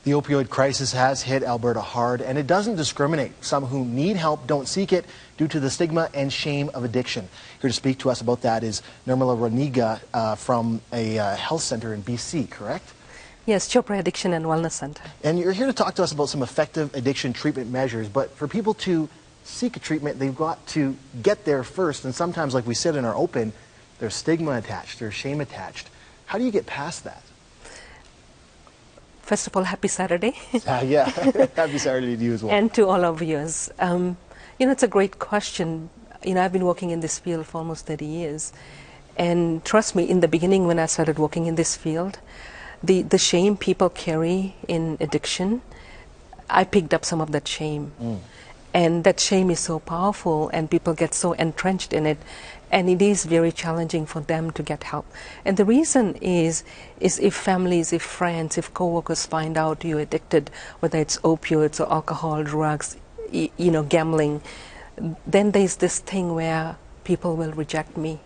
The opioid crisis has hit Alberta hard, and it doesn't discriminate. Some who need help don't seek it due to the stigma and shame of addiction. Here to speak to us about that is Nirmala Raniga from a health center in BC, correct? Yes, Chopra Addiction and Wellness Center. And you're here to talk to us about some effective addiction treatment measures, but for people to seek a treatment, they've got to get there first, and sometimes, like we said in our open, there's stigma attached, there's shame attached. How do you get past that? First of all, happy Saturday. Yeah, happy Saturday to you as well. And to all of yours. It's a great question. I've been working in this field for almost 30 years. And trust me, in the beginning when I started working in this field, the shame people carry in addiction, I picked up some of that shame. And that shame is so powerful, and people get so entrenched in it, and it is very challenging for them to get help. And the reason is if families, if friends, if co-workers find out you're addicted, whether it's opioids or alcohol, drugs, gambling, then there's this thing where people will reject me.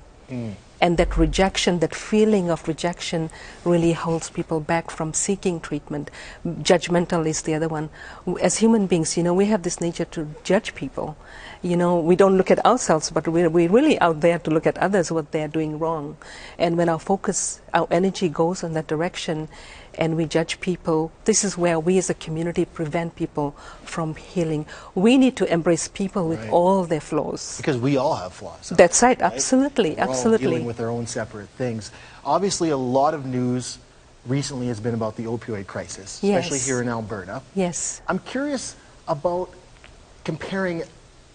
And that rejection, that feeling of rejection really holds people back from seeking treatment. Judgmental is the other one. As human beings, we have this nature to judge people. We don't look at ourselves, but we're really out there to look at others, what they're doing wrong. And when our focus, our energy goes in that direction, and we judge people, this is where we as a community prevent people from healing. We need to embrace people with all their flaws. Because we all have flaws. That's right, absolutely, We're absolutely. all dealing with their own separate things. Obviously, a lot of news recently has been about the opioid crisis, especially here in Alberta. Yes. I'm curious about comparing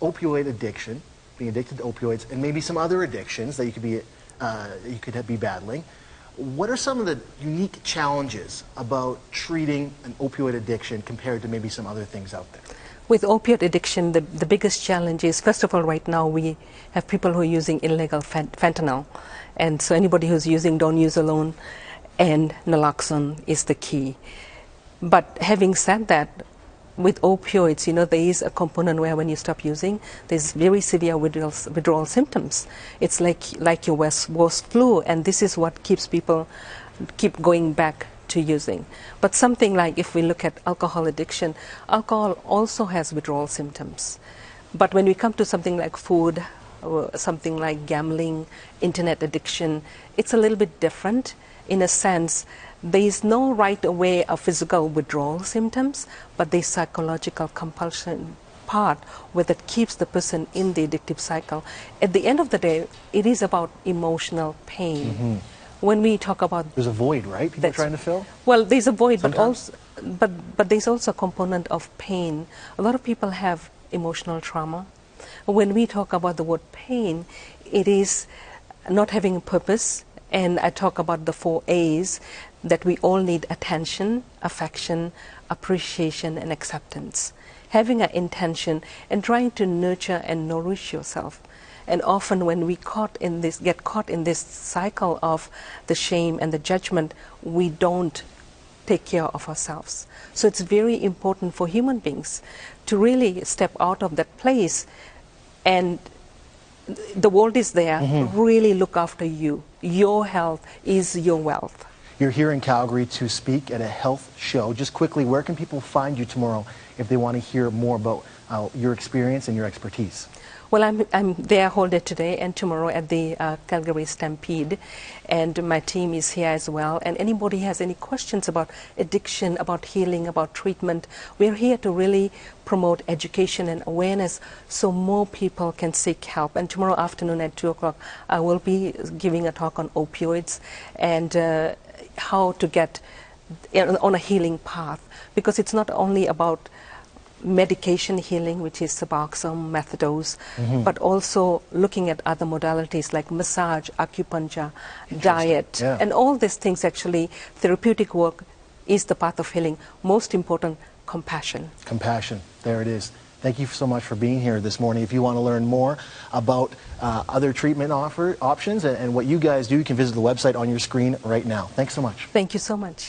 opioid addiction, being addicted to opioids, and maybe some other addictions that you could be battling. What are some of the unique challenges about treating an opioid addiction compared to maybe some other things out there? With opioid addiction, the biggest challenge is, first of all, right now we have people who are using illegal fentanyl. And so anybody who's using, don't use alone, and naloxone is the key. But having said that, with opioids, there is a component where when you stop using, there's very severe withdrawal symptoms. It's like your worst flu, and this is what keeps people keep going back to using. But something like, if we look at alcohol addiction, alcohol also has withdrawal symptoms. But when we come to something like food, or something like gambling, internet addiction, it's a little bit different in a sense. There is no right away of physical withdrawal symptoms, but the psychological compulsion part where that keeps the person in the addictive cycle. At the end of the day, it is about emotional pain. When we talk about... There's a void, right? People are trying to fill? Well, there's a void, but there's also a component of pain. A lot of people have emotional trauma. When we talk about the word pain, it is not having a purpose. And I talk about the 4 A's, that we all need: attention, affection, appreciation, and acceptance. Having an intention and trying to nurture and nourish yourself. And often when we get caught in this cycle of the shame and the judgment, we don't take care of ourselves. So it's very important for human beings to really step out of that place, and the world is there. Really look after you. Your health is your wealth. You're here in Calgary to speak at a health show. Just quickly, where can people find you tomorrow if they want to hear more about your experience and your expertise? Well, I'm there whole day today and tomorrow at the Calgary Stampede, and my team is here as well. And anybody has any questions about addiction, about healing, about treatment, we're here to really promote education and awareness so more people can seek help. And tomorrow afternoon at 2 o'clock, I will be giving a talk on opioids and how to get on a healing path, because it's not only about medication healing, which is Suboxone, methadose, but also looking at other modalities like massage, acupuncture, diet, and all these things. Actually, therapeutic work is the path of healing. Most important, compassion. Compassion, there it is. Thank you so much for being here this morning. If you want to learn more about other treatment options and what you guys do, you can visit the website on your screen right now. Thanks so much. Thank you so much.